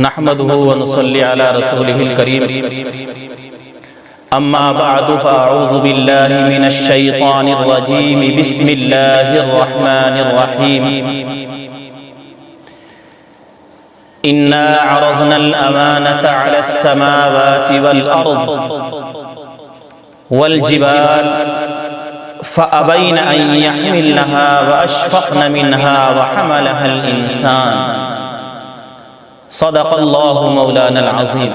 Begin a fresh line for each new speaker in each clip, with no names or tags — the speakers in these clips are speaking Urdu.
نحمده ونصلي على رسوله الكريم أما بعد فأعوذ بالله من الشيطان الرجيم بسم الله الرحمن الرحيم إنا عرضنا الأمانة على السماوات والأرض والجبال فأبين أن يحملنها وأشفقن منها وحملها الإنسان صدق اللہ مولانا العظیم۔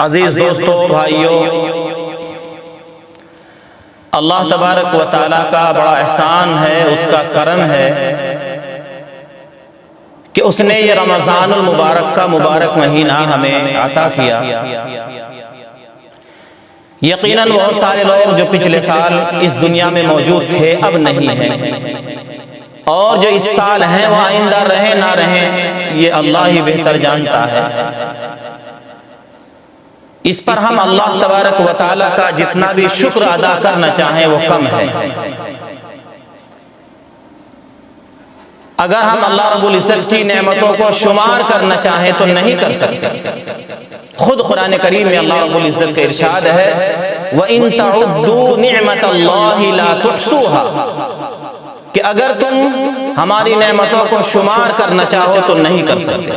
عزیز دوستو، بھائیو، اللہ تبارک و تعالیٰ کا بڑا احسان ہے، اس کا کرم ہے کہ اس نے یہ رمضان المبارک کا مبارک مہینہ ہمیں عطا کیا۔ یقیناً بہت سارے لوگ جو پچھلے سال اس دنیا میں موجود تھے اب نہیں ہیں، اور جو اس سال ہیں وہ آئندہ رہیں نہ رہیں یہ اللہ ہی بہتر جانتا ہے۔ اس پر ہم اللہ تبارک و تعالیٰ کا جتنا بھی شکر ادا کرنا چاہیں وہ کم ہے۔ اگر ہم اللہ رب العزت کی نعمتوں کو شمار کرنا چاہیں تو نہیں کر سکتے۔ خود قرآن کریم میں اللہ رب العزت کا ارشاد ہے وَإِن تَعُدُّوا نِعْمَةَ اللَّهِ لَا تُحْصُوهَا، کہ اگر تم ہماری نعمتوں کو شمار کرنا چاہو تو نہیں کر سکتے۔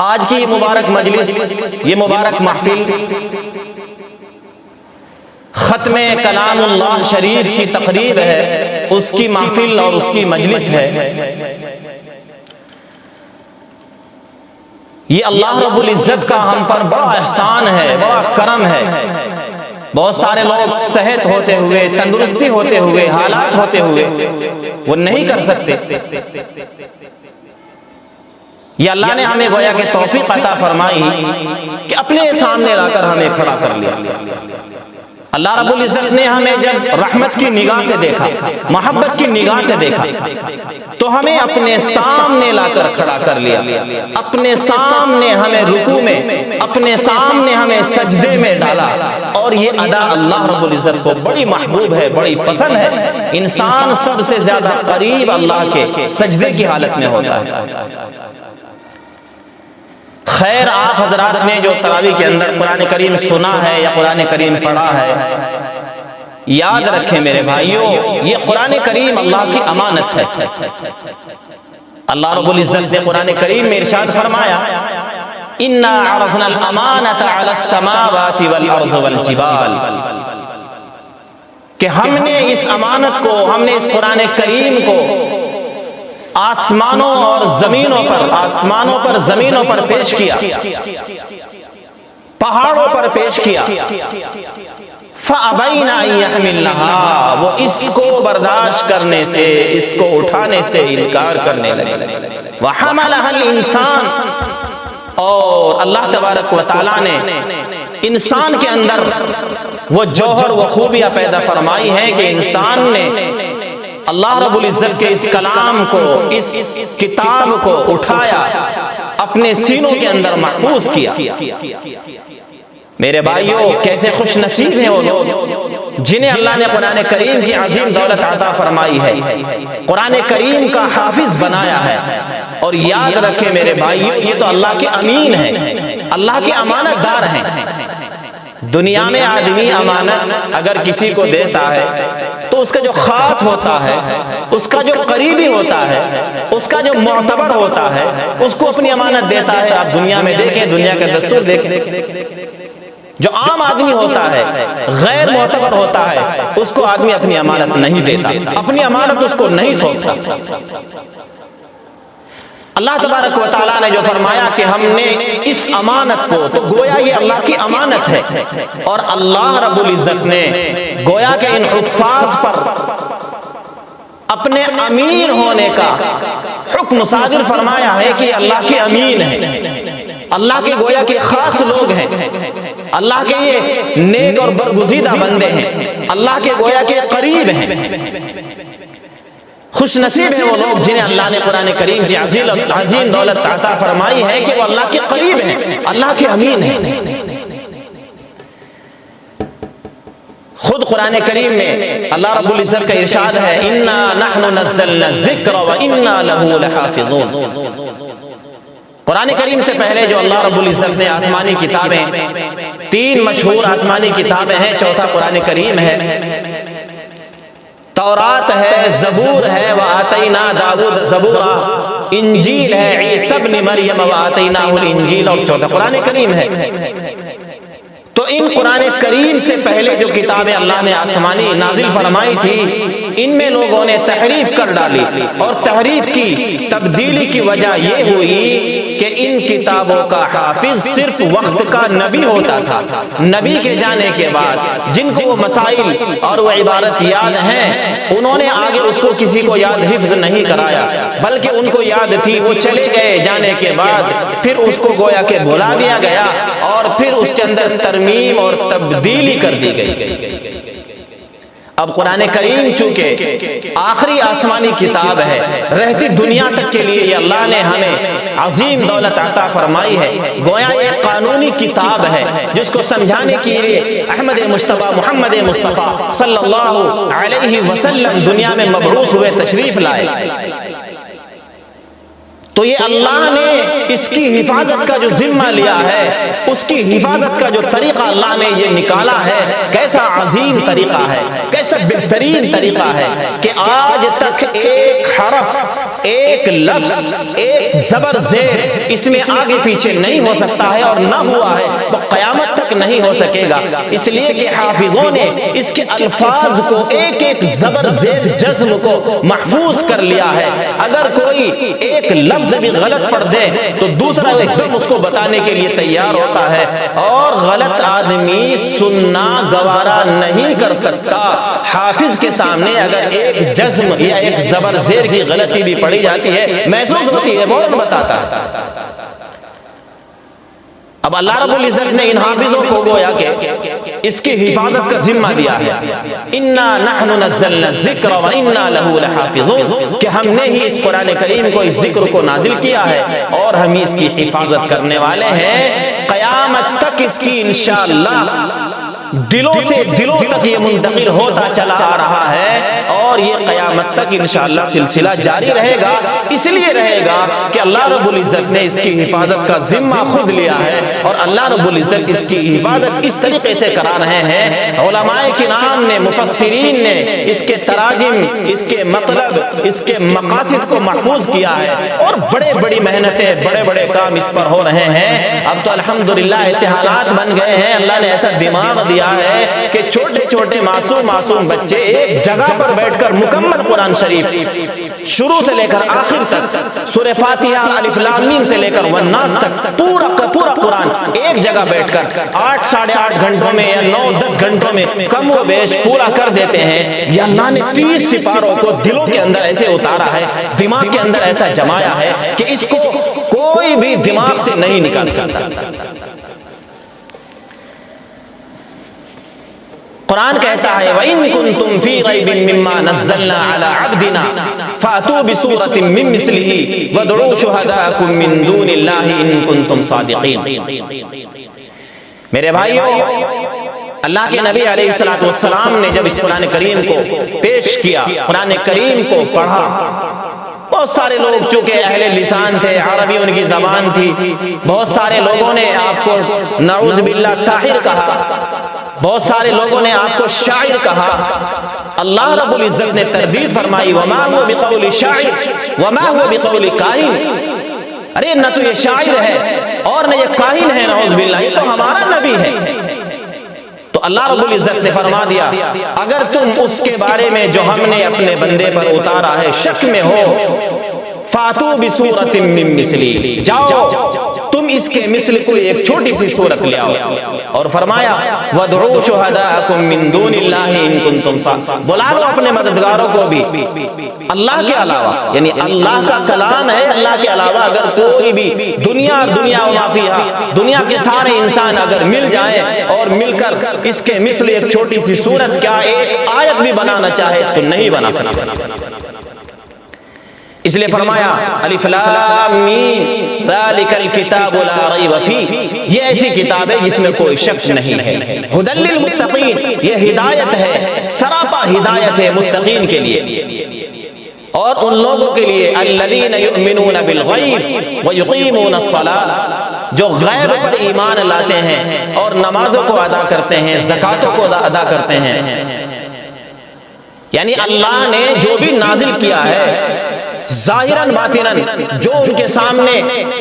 آج کی مبارک مجلس، یہ مبارک محفل ختم کلام اللہ شریف کی تقریب ہے، اس کی محفل اور اس کی مجلس ہے۔ یہ اللہ رب العزت کا ہم پر بڑا احسان ہے، بڑا کرم ہے۔ بہت سارے لوگ صحت ہوتے ہوئے، تندرستی ہوتے ہوئے، حالات ہوتے ہوئے وہ نہیں کر سکتے۔ یہ اللہ نے ہمیں گویا کہ توفیق عطا فرمائی کہ اپنے سامنے لا کر ہمیں کھڑا کر لیا۔ اللہ رب العزت نے ہمیں جب رحمت کی نگاہ سے دیکھا، محبت کی نگاہ سے دیکھا تو ہمیں اپنے سامنے لا کر کھڑا کر لیا، اپنے سامنے ہمیں رکوع میں، اپنے سامنے ہمیں سجدے میں ڈالا۔ اور یہ ادا اللہ رب العزت کو بڑی محبوب ہے، بڑی پسند ہے۔ انسان سب سے زیادہ قریب اللہ کے سجدے کی حالت میں ہوتا ہے۔ خیر، آپ حضرات نے جو تراویح کے اندر قرآن کریم سنا ہے یا قرآن کریم پڑھا ہے، یاد رکھیں میرے بھائیوں، یہ قرآن کریم اللہ کی امانت ہے۔ اللہ رب العزت نے قرآن کریم میں ارشاد فرمایا اِنَّا عَرَضْنَا الْأَمَانَةَ عَلَى السَّمَاوَاتِ وَالْأَرْضِ وَالْجِبَالِ، کہ ہم نے اس امانت کو، ہم نے اس قرآن کریم کو آسمانوں اور زمینوں پر، آسمانوں پر زمینوں پر پیش کیا، پہاڑوں پر پیش کیا۔ فَأَبَيْنَ أَن يَحْمِلْنَهَا، وہ اس کو برداشت کرنے سے، اس کو اٹھانے سے انکار کرنے لگے۔ وَحَمَلَهَا الْإِنسَانُ، اور اللہ تبارک و تعالیٰ نے انسان کے اندر وہ جوہر، وہ خوبیاں پیدا فرمائی ہیں کہ انسان نے اللہ رب العزت کے اس کلام کو، اس کتاب کو اٹھایا، اپنے سینوں کے اندر محفوظ کیا۔ میرے بھائیوں، کیسے خوش نصیب ہیں وہ لوگ جنہیں اللہ نے قرآن کریم کی عظیم دولت عطا فرمائی ہے، قرآن کریم کا حافظ بنایا ہے۔ اور یاد رکھیں میرے بھائیوں، یہ تو اللہ کے امین ہیں، اللہ کے امانت دار ہیں۔ دنیا میں آدمی امانت اگر کسی کو دیتا ہے تو اس کا جو خاص ہوتا ہے، اس کا جو قریبی ہوتا ہے، اس کا جو معتبر ہوتا ہے، اس کو اپنی امانت دیتا ہے۔ آپ دنیا میں دیکھیں، دنیا کا دستور دیکھیں، جو عام آدمی ہوتا ہے، غیر معتبر ہوتا ہے، اس کو آدمی اپنی امانت نہیں دیتا، اپنی امانت اس کو نہیں سونپتا۔ اللہ تبارک و تعالیٰ نے جو فرمایا کہ ہم نے اس امانت کو، تو گویا یہ اللہ کی امانت ہے، اور اللہ رب العزت نے گویا کہ ان حفاظ پر اپنے امین ہونے کا حکم صادر فرمایا ہے کہ اللہ کے امین ہیں، اللہ کے گویا کے خاص لوگ ہیں، اللہ کے یہ نیک اور برگزیدہ بندے ہیں، اللہ کے گویا کے قریب ہیں۔ خوش نصیب ہیں وہ لوگ جنہیں اللہ نے قرآن کریم کی عظیم دولت عطا فرمائی ہے کہ وہ اللہ کے قریب ہیں، اللہ کے امین ہیں۔ خود قرآن کریم میں اللہ رب العزت کا ارشاد ہے انا نحن نزلنا الذکر وانا له لحافظون۔ قرآن کریم سے پہلے جو اللہ رب العزت نے آسمانی کتابیں، 3 مشہور آسمانی کتابیں ہیں، چوتھا قرآن کریم ہے، تورات ہے، زبور ہے، وآتینا داؤد زبورا، انجیل ہے، عیسی ابن مریم وآتیناہ الانجیل، اور چوتھا قرآن کریم ہے۔ تو ان قرآن کریم سے پہلے جو کتابیں اللہ نے آسمانی نازل فرمائی تھی، ان میں لوگوں نے تحریف کر ڈالی، اور تحریف کی تبدیلی کی وجہ یہ ہوئی کہ ان کتابوں کا حافظ صرف وقت کا نبی ہوتا تھا۔ نبی کے جانے کے بعد جن کو وہ مسائل اور وہ عبارت یاد ہیں، انہوں نے آگے اس کو کسی کو یاد حفظ نہیں کرایا، بلکہ ان کو یاد تھی، وہ چلے گئے جانے کے بعد، پھر اس کو گویا کہ بھلا دیا گیا، اور پھر اس کے اندر ترمیم اور تبدیلی کر دی گئی۔ اب قرآن کریم چونکہ آخری آسمانی کتاب ہے، رہتی دنیا تک کے لیے یہ اللہ نے ہمیں عظیم دولت عطا فرمائی ہے، گویا ایک قانونی کتاب ہے جس کو سمجھانے کے لیے احمد مصطفیٰ محمد مصطفیٰ صلی اللہ علیہ وسلم دنیا میں مبعوث ہوئے، تشریف لائے۔ تو یہ اللہ نے اس کی حفاظت کا جو ذمہ لیا ہے، اس کی حفاظت کا جو طریقہ اللہ نے یہ نکالا ہے، کیسا عظیم طریقہ ہے، کیسا بہترین طریقہ ہے کہ آج تک ایک حرف، ایک لفظ، ایک زبر زیر اس میں آگے پیچھے نہیں ہو سکتا ہے، اور نہ ہوا ہے وہ قیامت تک نہیں ہو سکے گا، اس لیے کہ حافظوں نے اس کے الفاظ کو ایک ایک زبر زیر جزم کو محفوظ کر لیا ہے۔ اگر کوئی ایک لفظ بھی غلط پڑھ دے تو دوسرا ایک دم اس کو بتانے کے لیے تیار ہوتا ہے، اور غلط آدمی سننا گوارا نہیں کر سکتا۔ حافظ کے سامنے اگر ایک جزم یا ایک زبر زیر کی غلطی بھی پڑھی جاتی ہے، محسوس ہوتی ہے، فوراً بتاتا ہے۔ اب اللہ رب العزت نے ان حافظوں کو گویا کہ اس کی حفاظت کا ذمہ دیا ہے، انا نحن نزلنا الذکر وانا له لحافظون، کہ ہم نے ہی اس قرآن کریم کو، اس ذکر کو نازل کیا ہے، اور ہم اس کی حفاظت کرنے والے ہیں۔ قیامت تک اس کی انشاءاللہ دلوں سے دلوں تک یہ منتقل ہوتا چلا آ رہا ہے، اور یہ قیامت تک انشاءاللہ سلسلہ جاری رہے گا۔ اس لیے رہے گا کہ اللہ رب العزت نے اس کی حفاظت کا ذمہ خود لیا ہے، اور اللہ رب العزت اس کی حفاظت اس طریقے سے کرا رہے ہیں۔ علماء کرام نے، مفسرین نے اس کے تراجم، اس کے مطلب، اس کے مقاصد کو محفوظ کیا ہے، اور بڑے بڑی محنتیں، بڑے بڑے کام اس پر ہو رہے ہیں۔ اب تو الحمدللہ ایسے حالات بن گئے ہیں، اللہ نے ایسا دماغ دیا ہے کہ چھوٹے چھوٹے معصوم بچے ایک جگہ پر بیٹھ کر مکمل قرآن شریف شروع سے لے کر آخر تک، سورہ فاتحہ، الف لام میم سے لے کر والناس تک پورا کا پورا قرآن ایک جگہ بیٹھ کر 8 ساڑھے 8 گھنٹوں میں یا 9-10 گھنٹوں میں کم و بیش پورا کر دیتے ہیں۔ یہ اللہ نے 30 سپاروں کو دلوں کے اندر ایسے اتارا ہے، دماغ کے اندر ایسا جمایا ہے کہ اس کو کوئی بھی دماغ سے نہیں نکال سکتا۔ قرآن کہتا ہے وَإِن كُنتُمْ فِي رَيْبٍ مِّمَّا نَزَّلْنَا عَلَىٰ عَبْدِنَا فَأْتُوا بِسُورَةٍ مِّن مِّثْلِهِ وَادْعُوا شُهَدَاءَكُم مِّن دُونِ اللَّهِ إِن كُنتُمْ صَادِقِينَ۔ میرے بھائیو، اللہ کے نبی علیہ السلام نے جب اس قرآن کریم کو پیش کیا، قرآن کریم کو پڑھا، بہت سارے لوگ چونکہ اہل لسان تھے، عربی ان کی زبان تھی، بہت سارے لوگوں نے آپ کو نعوذ باللہ ساحر کہا، بہت سارے لوگوں نے آپ کو شاعر کہا۔ اللہ رب العزت نے تردید فرمائی وَمَا هُوَ بِقَوْلِ شَاعِرٍ وَمَا هُوَ بِقَوْلِ کاہن، ارے نہ تو یہ شاعر ہے اور نہ یہ کاہن ہے، نعوذ باللہ، یہ تو ہمارا نبی ہے۔ تو اللہ رب العزت نے فرما دیا اگر تم اس کے بارے میں جو ہم نے اپنے بندے پر اتارا ہے شک میں ہو، فَاتُوا بِسُورَةٍ مِّن مِّثْلِهِ، جاؤ تم اس کے مثل کوئی ایک چھوٹی سی صورت لے آؤ، اور فرمایا وَادْعُوا شُهَدَاءَكُم مِّن دُونِ اللَّهِ إِن كُنتُمْ صَادِقِينَ، بلا لو اپنے مددگاروں کو بھی اللہ کے علاوہ، یعنی اللہ کا کلام ہے، اللہ کے علاوہ اگر کوئی بھی دنیا وما فیہا، دنیا کے سارے انسان اگر مل جائیں اور مل کر اس کے مثل ایک چھوٹی سی صورت، کیا ایک آیت بھی بنانا چاہے تو نہیں بنا سکتا۔ اس لیے فرمایا الف لام میم ذالک الکتاب لا ریب فیہ، یہ ایسی کتاب ہے جس میں کوئی شک نہیں ہے، ھدی للمتقین، یہ ہدایت ہے، سراپا ہدایت ہے متقین کے لیے، اور ان لوگوں کے لیے الذین یؤمنون بالغیب ویقیمون الصلاۃ، جو غیب پر ایمان لاتے ہیں اور نمازوں کو ادا کرتے ہیں، زکاتوں کو ادا کرتے ہیں۔ یعنی اللہ نے جو بھی نازل کیا ہے ظاہراً باطناً، جو ان کے سامنے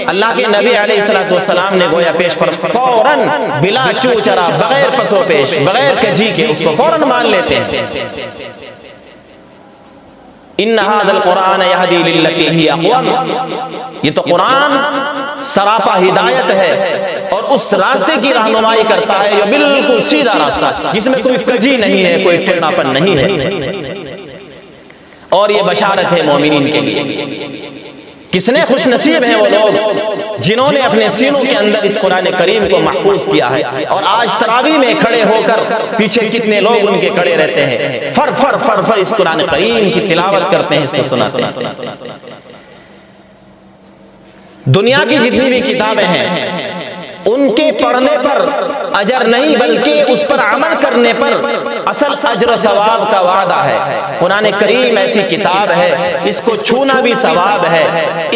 اللہ کے نبی علیہ السلام نے گویا پیش پر فوراً بلا چو چرا، بغیر پسو پیش، بغیر کجی کے اس کو فوراً مان لیتے ہیں۔ ان ھذا القرآن یہدی للتی ہی اقوم، یہ تو قرآن سراپا ہدایت ہے اور اس راستے کی رہنمائی کرتا ہے جو بالکل سیدھا راستہ، جس میں کوئی کجی نہیں ہے، کوئی ٹیڑھا پن نہیں ہے، اور یہ بشارت ہے مومنین کے لیے۔ کس نے خوش نصیب ہیں وہ لوگ جنہوں نے اپنے سینوں کے اندر اس قرآن کریم کو محفوظ کیا ہے، اور آج تراویح میں کھڑے ہو کر پیچھے کتنے لوگ ان کے کھڑے رہتے ہیں، فر فر فر فر اس قرآن کریم کی تلاوت کرتے ہیں، اس کو سناتے ہیں۔ دنیا کی جتنی بھی کتابیں ہیں ان کے پڑھنے پر اجر نہیں، بلکہ اس پر عمل کرنے پر اصل اجر و ثواب کا وعدہ ہے۔ قرآن کریم ایسی کتاب ہے، اس کو چھونا بھی ثواب ہے،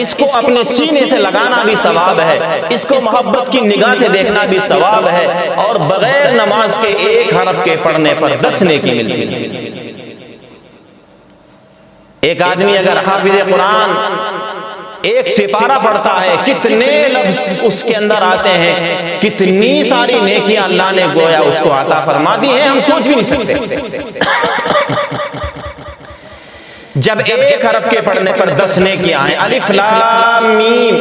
اس کو اپنے سینے سے لگانا بھی ثواب ہے، اس کو محبت کی نگاہ سے دیکھنا بھی ثواب ہے، اور بغیر نماز کے ایک حرف کے پڑھنے پر 10 نیکی ملتی ہے۔ ایک آدمی اگر حافظ قرآن ایک سپارہ پڑھتا ہے، کتنے لفظ اس کے اندر آتے ہیں، کتنی ساری نیکیاں اللہ نے گویا اس کو عطا فرما دی ہیں، ہم سوچ بھی نہیں سکتے۔ جب ایک حرف کے پڑھنے پر 10 نیکیاں ہیں، الف لام میم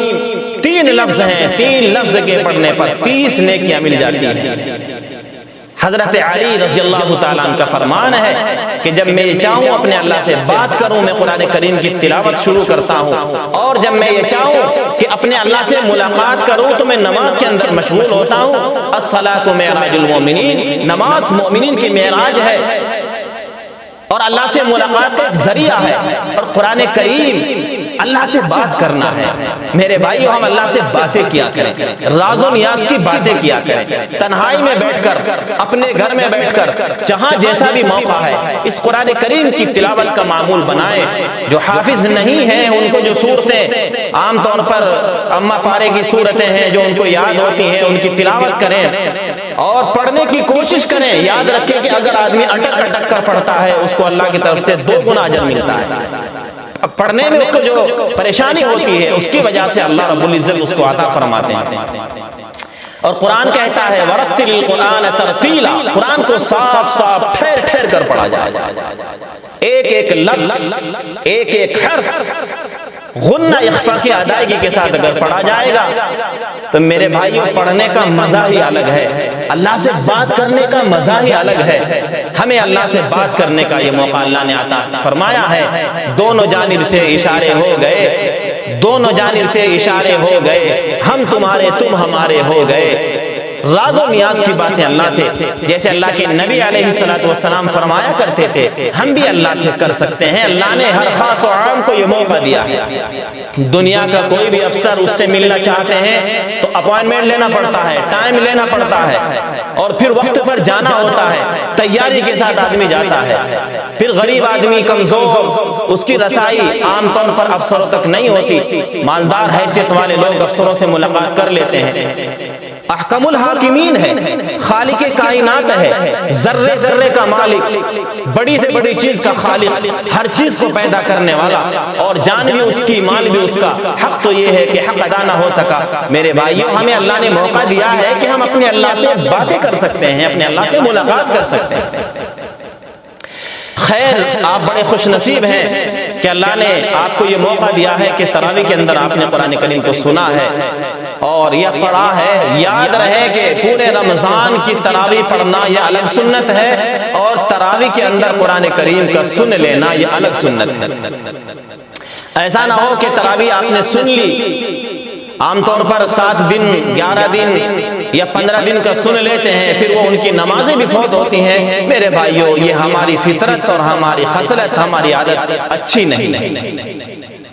3 لفظ ہیں، 3 لفظ کے پڑھنے پر 30 نیکیاں مل جاتی ہیں۔ حضرت علی رضی اللہ تعالیٰ عنہ کا فرمان ہے کہ جب میں یہ چاہوں اپنے اللہ سے بات کروں، میں قرآن کریم کی تلاوت شروع کرتا ہوں، اور جب میں یہ چاہوں کہ اپنے اللہ سے ملاقات کروں تو میں نماز کے اندر مشغول ہوتا ہوں۔ الصلاۃ معراج المومنین، نماز مومنین کی معراج ہے اور اللہ سے ملاقات کا ایک ذریعہ ہے، اور قرآن کریم اللہ سے بات کرنا ہے۔ میرے بھائیو، ہم اللہ سے باتیں کیا کریں، راز و نیاز کی باتیں کیا کریں، تنہائی میں بیٹھ کر، اپنے گھر میں بیٹھ کر، جہاں جیسا بھی موقع ہے اس قرآن کریم کی تلاوت کا معمول بنائیں۔ جو حافظ نہیں ہیں ان کو جو صورتیں عام طور پر اما پارے کی صورتیں ہیں جو ان کو یاد ہوتی ہیں، ان کی تلاوت کریں اور پڑھنے کی کوشش کریں۔ یاد رکھیں کہ اگر آدمی اٹک اٹک کر پڑھتا ہے اس کو اللہ کی طرف سے 2 گنا اجر ملتا ہے۔ اب پڑھنے میں اس کو جو پریشانی ہوتی ہے اس کی وجہ سے اللہ رب العزت اس کو عطا فرماتے ہیں۔ اور قرآن کہتا ہے وَرَتِّلِ الْقُرْآنَ تَرْتِيلًا، قرآن کو صاف صاف ٹھہر ٹھہر کر پڑھا جائے، ایک ایک لفظ، ایک ایک حرف غنہ اخفا کی ادائیگی کے ساتھ اگر پڑھا جائے گا تو میرے بھائیوں پڑھنے کا مزہ ہی الگ ہے، اللہ سے بات کرنے کا مزہ ہی الگ ہے۔ ہمیں اللہ سے بات کرنے کا یہ موقع اللہ نے عطا فرمایا ہے۔ دونوں جانب سے اشارے ہو گئے، دونوں جانب سے اشارے ہو گئے، ہم تمہارے تم ہمارے ہو گئے۔ راز و نیاز کی باتیں اللہ سے، جیسے اللہ کے نبی علیہ السلام فرمایا کرتے تھے، ہم بھی اللہ سے کر سکتے ہیں۔ اللہ نے ہر خاص و عام کو یہ موقع دیا ہے۔ دنیا کا کوئی بھی افسر اس سے ملنا چاہتے ہیں تو اپوائنٹمنٹ لینا پڑتا ہے، ٹائم لینا پڑتا ہے، اور پھر وقت پر جانا ہوتا ہے، تیاری کے ساتھ آدمی جاتا ہے۔ پھر غریب آدمی کمزور، اس کی رسائی عام طور پر افسروں تک نہیں ہوتی، مالدار حیثیت والے لوگ افسروں سے ملاقات کر لیتے ہیں۔ احکم الحاکمین ہے، خالق کائنات ہے، ذرے ذرے کا مالک، بڑی سے بڑی چیز کا خالق، ہر چیز کو پیدا کرنے والا، اور جان بھی اس کی، مال بھی اس کا۔ حق تو یہ ہے کہ حق ادا نہ ہو سکا۔ میرے بھائیوں، ہمیں اللہ نے موقع دیا ہے کہ ہم اپنے اللہ سے باتیں کر سکتے ہیں، اپنے اللہ سے ملاقات کر سکتے ہیں۔ خیر، آپ بڑے خوش نصیب ہیں کہ اللہ نے آپ کو یہ موقع دیا ہے کہ تراویح کے اندر آپ نے قرآن کریم کو سنا ہے اور یہ پڑھا ہے۔ یاد رہے کہ پورے رمضان کی تراویح پڑھنا یہ الگ سنت ہے، اور تراویح کے اندر قرآن کریم کا سن لینا یہ الگ سنت ہے۔ ایسا نہ ہو کہ تراویح آپ نے سن لی، عام طور پر 7 دن 11 دن یا 15 دن کا سن لیتے ہیں، پھر وہ ان کی نمازیں بھی فوت ہوتی ہیں۔ میرے بھائیوں، یہ ہماری فطرت اور ہماری خصلت، ہماری عادت اچھی نہیں ہے۔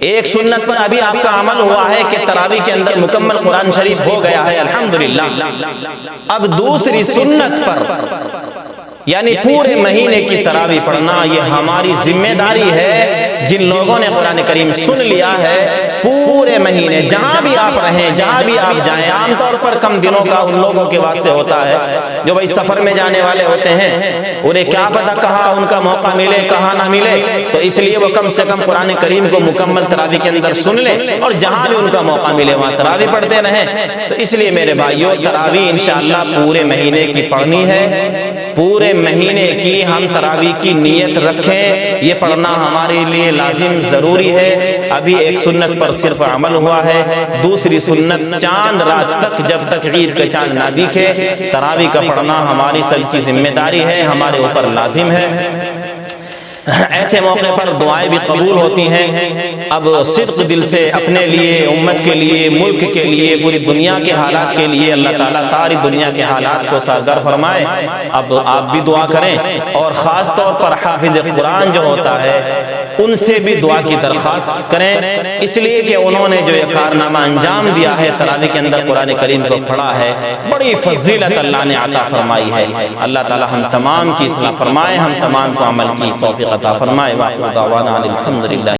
ایک سنت پر ابھی آپ کا عمل ہوا ہے کہ تراویح کے اندر مکمل قرآن شریف ہو گیا ہے الحمدللہ، اب دوسری سنت پر یعنی پورے مہینے کی تراویح پڑھنا یہ ہماری ذمہ داری ہے۔ جن لوگوں نے قرآن کریم سن لیا ہے پورے مہینے جہاں بھی آپ رہیں، جہاں بھی آپ جائیں، عام طور پر کم دنوں کا ان لوگوں کے واسطے ہوتا ہے جو بھائی سفر میں جانے والے ہوتے ہیں، انہیں کیا پتہ کہاں ان کا موقع ملے کہاں نہ ملے، تو اس لیے وہ کم سے کم قرآن کریم کو مکمل تراویح کے اندر سن لیں اور جہاں بھی ان کا موقع ملے وہاں تراویح پڑھتے رہیں۔ تو اس لیے میرے بھائیوں تراویح انشاءاللہ پورے مہینے کی پڑھنی ہے، پورے مہینے کی ہم تراویح کی نیت رکھیں، یہ پڑھنا ہمارے لیے لازم ضروری ہے۔ ابھی ایک سنت پر صرف عمل ہوا ہے، دوسری سنت چاند رات تک جب تک عید کا چاند نہ دکھے تراویح کا پڑھنا ہماری سب کی ذمہ داری ہے، ہمارے اوپر لازم ہے۔ ایسے موقع پر دعائیں بھی قبول ہوتی ہیں۔ اب صدق دل سے اپنے لیے، امت کے لیے، ملک کے لیے، پوری دنیا کے حالات کے لیے اللہ تعالیٰ ساری دنیا کے حالات کو سازگار فرمائے۔ اب آپ بھی دعا کریں اور خاص طور پر حافظ قرآن جو ہوتا ہے ان سے بھی دعا کی درخواست کریں، اس لیے کہ انہوں نے جو یہ کارنامہ انجام دیا ہے تراویح کے اندر قرآن کریم کو پڑھا ہے، بڑی فضیلت اللہ نے عطا فرمائی ہے۔ اللہ تعالیٰ ہم تمام کی اصلاح فرمائے، ہم تمام کو عمل کی توفیق عطا فرمائے۔ وآخر دعوانا الحمدللہ۔